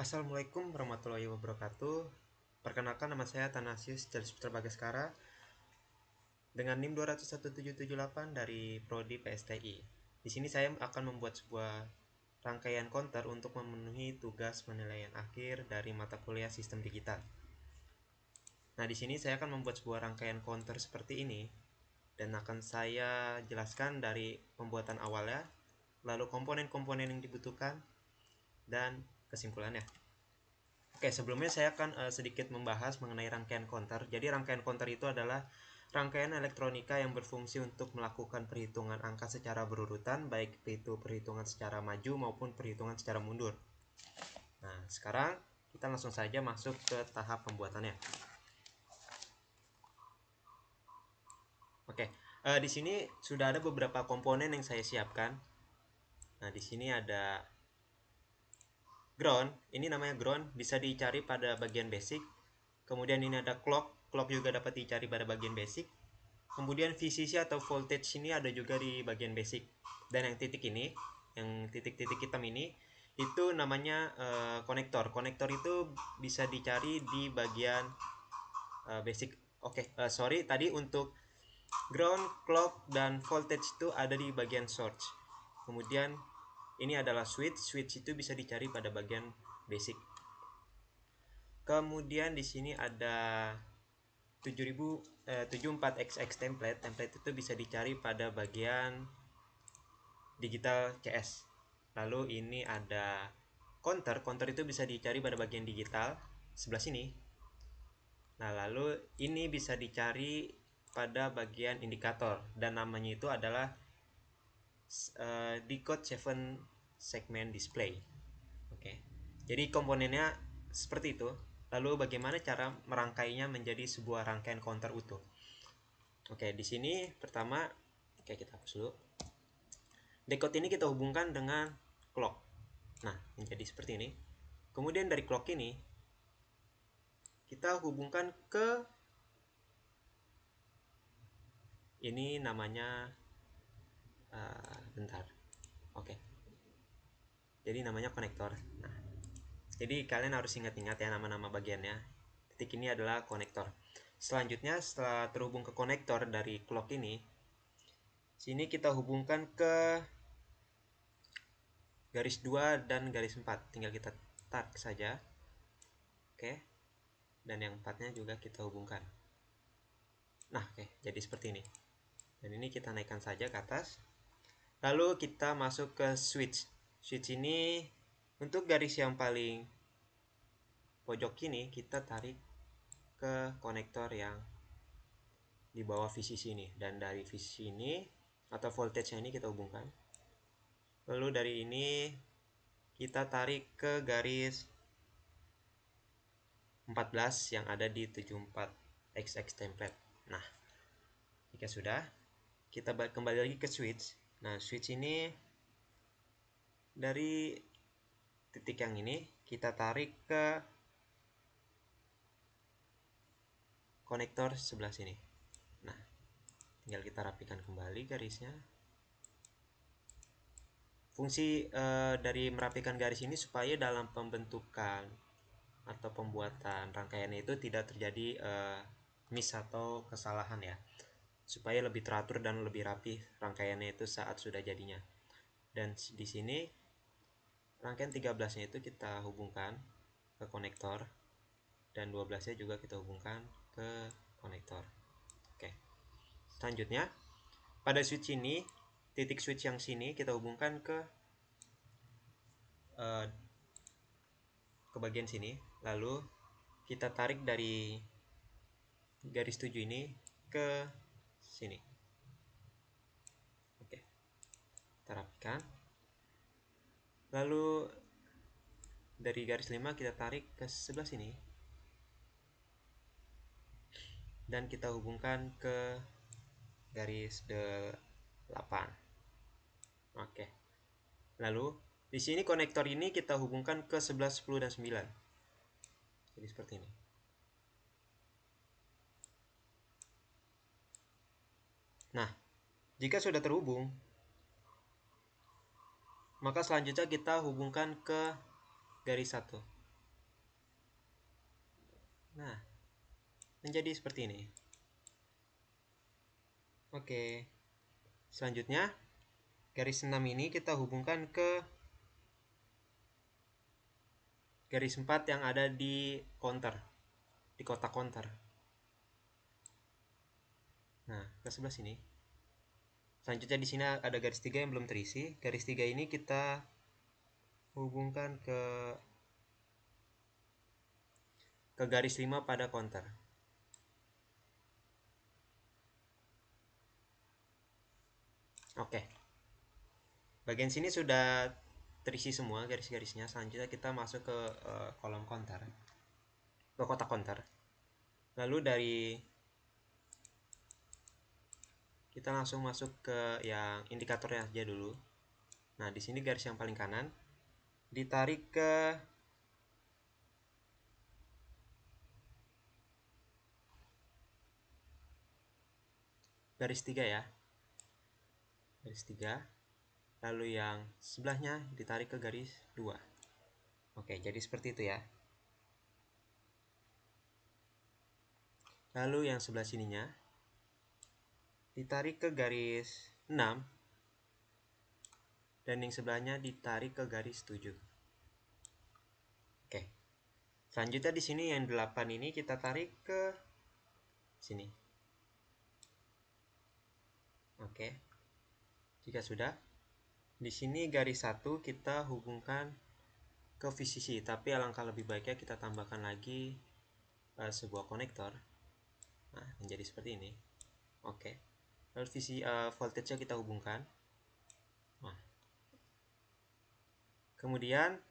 Assalamualaikum warahmatullahi wabarakatuh. Perkenalkan, nama saya Tanasius Jalsputra Bagaskara dengan NIM 2011778 dari Prodi PSTI. Di sini saya akan membuat sebuah rangkaian counter untuk memenuhi tugas penilaian akhir dari mata kuliah Sistem Digital. Nah, di sini saya akan membuat sebuah rangkaian counter seperti ini dan akan saya jelaskan dari pembuatan awalnya, lalu komponen-komponen yang dibutuhkan, dan kesimpulannya. Oke, sebelumnya saya akan sedikit membahas mengenai rangkaian counter. Jadi rangkaian counter itu adalah rangkaian elektronika yang berfungsi untuk melakukan perhitungan angka secara berurutan, baik itu perhitungan secara maju maupun perhitungan secara mundur. Nah, sekarang kita langsung saja masuk ke tahap pembuatannya. Oke, di sini sudah ada beberapa komponen yang saya siapkan. Nah, di sini ada ground, ini namanya ground, bisa dicari pada bagian basic. Kemudian ini ada clock, clock juga dapat dicari pada bagian basic. Kemudian VCC atau voltage ini ada juga di bagian basic. Dan yang titik ini, yang titik-titik hitam ini, itu namanya konektor. Konektor itu bisa dicari di bagian basic. Oke, sorry, tadi untuk ground, clock, dan voltage itu ada di bagian source. Kemudian ini adalah switch. Switch itu bisa dicari pada bagian basic. Kemudian di sini ada 74XX template. Template itu bisa dicari pada bagian digital CS. Lalu ini ada counter. Counter itu bisa dicari pada bagian digital sebelah sini. Nah, lalu ini bisa dicari pada bagian indikator dan namanya itu adalah decode 7 segment display. Oke. Jadi komponennya seperti itu. Lalu bagaimana cara merangkainya menjadi sebuah rangkaian counter utuh? Oke, di sini pertama, oke, kita hapus dulu. Decode ini kita hubungkan dengan clock. Nah, menjadi seperti ini. Kemudian dari clock ini kita hubungkan ke ini namanya bentar. Oke. Jadi namanya konektor. Nah, jadi kalian harus ingat-ingat ya nama-nama bagiannya. Titik ini adalah konektor. Selanjutnya, setelah terhubung ke konektor dari clock ini, sini kita hubungkan ke garis 2 dan garis 4. Tinggal kita tarik saja. Oke. Dan yang 4-nya juga kita hubungkan. Nah, oke, jadi seperti ini. Dan ini kita naikkan saja ke atas. Lalu kita masuk ke switch. Switch ini untuk garis yang paling pojok ini kita tarik ke konektor yang di bawah VCC ini, dan dari VCC ini atau voltage ini kita hubungkan. Lalu dari ini kita tarik ke garis 14 yang ada di 74XX template. Nah, jika sudah, kita kembali lagi ke switch. Nah, switch ini dari titik yang ini kita tarik ke konektor sebelah sini. Nah, tinggal kita rapikan kembali garisnya. Fungsi dari merapikan garis ini supaya dalam pembentukan atau pembuatan rangkaiannya itu tidak terjadi miss atau kesalahan ya, supaya lebih teratur dan lebih rapi rangkaiannya itu saat sudah jadinya. Dan di sini rangkaian 13-nya itu kita hubungkan ke konektor dan 12-nya juga kita hubungkan ke konektor. Oke. Selanjutnya, pada switch ini, titik switch yang sini kita hubungkan ke bagian sini. Lalu kita tarik dari garis 7 ini ke sini. Oke. Kita rapikan. Lalu dari garis 5 kita tarik ke sebelah sini. Dan kita hubungkan ke garis 8. Oke. Lalu di sini konektor ini kita hubungkan ke 11, 10, dan 9. Jadi seperti ini. Nah, jika sudah terhubung, maka selanjutnya kita hubungkan ke garis 1. Nah, menjadi seperti ini. Oke, selanjutnya garis 6 ini kita hubungkan ke garis 4 yang ada di counter, di kotak counter. Nah, ke sebelah sini. Selanjutnya di sini ada garis 3 yang belum terisi. Garis 3 ini kita hubungkan ke garis 5 pada counter. Oke. Bagian sini sudah terisi semua garis-garisnya. Selanjutnya kita masuk ke kolom counter. Ke kotak counter. Lalu dari kita langsung masuk ke yang indikatornya aja dulu. Nah, di sini garis yang paling kanan ditarik ke garis 3 ya. Garis 3. Lalu yang sebelahnya ditarik ke garis 2. Oke, jadi seperti itu ya. Lalu yang sebelah sininya ditarik ke garis 6 dan yang sebelahnya ditarik ke garis 7. Oke. Selanjutnya di sini yang 8 ini kita tarik ke sini. Oke. Jika sudah, di sini garis 1 kita hubungkan ke VCC, tapi alangkah lebih baiknya kita tambahkan lagi sebuah konektor. Nah, menjadi seperti ini. Oke. Lalu voltage-nya kita hubungkan. Nah. Kemudian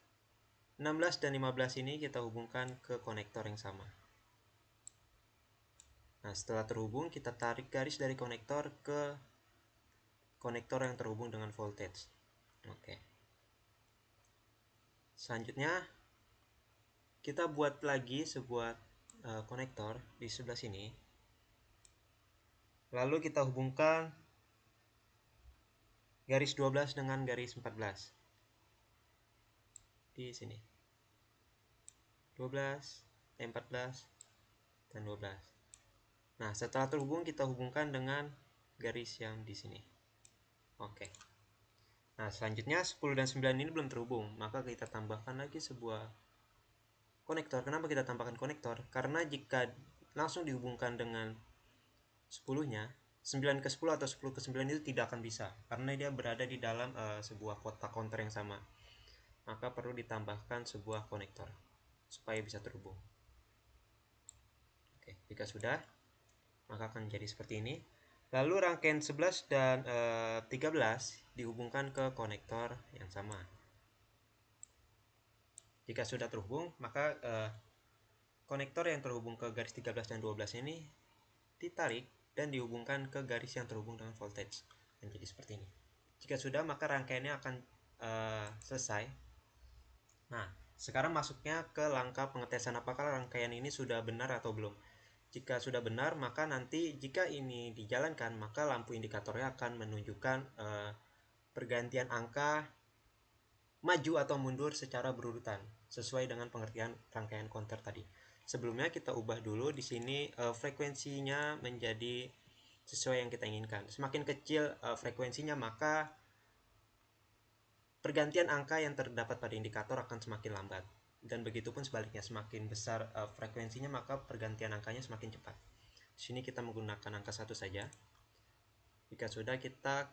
16 dan 15 ini kita hubungkan ke konektor yang sama. Nah, setelah terhubung, kita tarik garis dari konektor ke konektor yang terhubung dengan voltage. Oke. Selanjutnya, kita buat lagi sebuah konektor di sebelah sini. Lalu kita hubungkan garis 12 dengan garis 14. Di sini. 12, 14, dan 12. Nah, setelah terhubung, kita hubungkan dengan garis yang di sini. Oke. Nah, selanjutnya 10 dan 9 ini belum terhubung, maka kita tambahkan lagi sebuah konektor. Kenapa kita tambahkan konektor? Karena jika langsung dihubungkan dengan 10-nya, 9 ke 10 atau 10 ke 9 itu tidak akan bisa, karena dia berada di dalam sebuah kotak counter yang sama. Maka perlu ditambahkan sebuah konektor supaya bisa terhubung. Oke, jika sudah, maka akan jadi seperti ini. Lalu rangkaian 11 dan 13 dihubungkan ke konektor yang sama. Jika sudah terhubung, maka konektor yang terhubung ke garis 13 dan 12 ini ditarik dan dihubungkan ke garis yang terhubung dengan voltage. Dan jadi seperti ini. Jika sudah, maka rangkaiannya akan selesai. Nah, sekarang masuknya ke langkah pengetesan apakah rangkaian ini sudah benar atau belum. Jika sudah benar, maka nanti jika ini dijalankan, maka lampu indikatornya akan menunjukkan pergantian angka maju atau mundur secara berurutan sesuai dengan pengertian rangkaian counter tadi. Sebelumnya kita ubah dulu di sini frekuensinya menjadi sesuai yang kita inginkan. Semakin kecil frekuensinya, maka pergantian angka yang terdapat pada indikator akan semakin lambat. Dan begitupun sebaliknya, semakin besar frekuensinya, maka pergantian angkanya semakin cepat. Di sini kita menggunakan angka 1 saja. Jika sudah, kita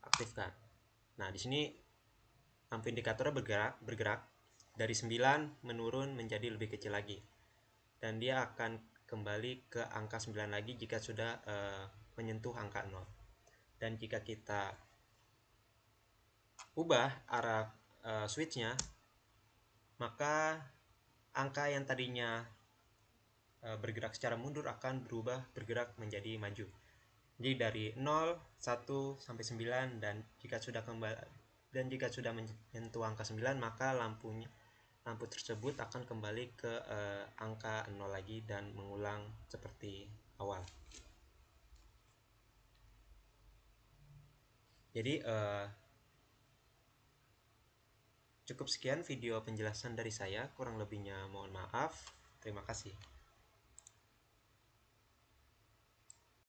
aktifkan. Nah, di sini lampu indikatornya bergerak dari 9 menurun menjadi lebih kecil lagi. Dan dia akan kembali ke angka 9 lagi jika sudah menyentuh angka 0. Dan jika kita ubah arah switchnya, maka angka yang tadinya bergerak secara mundur akan bergerak menjadi maju. Jadi dari 0, 1 sampai 9, dan jika sudah menyentuh angka 9, maka lampu tersebut akan kembali ke angka 0 lagi dan mengulang seperti awal. Jadi cukup sekian video penjelasan dari saya, kurang lebihnya mohon maaf. Terima kasih.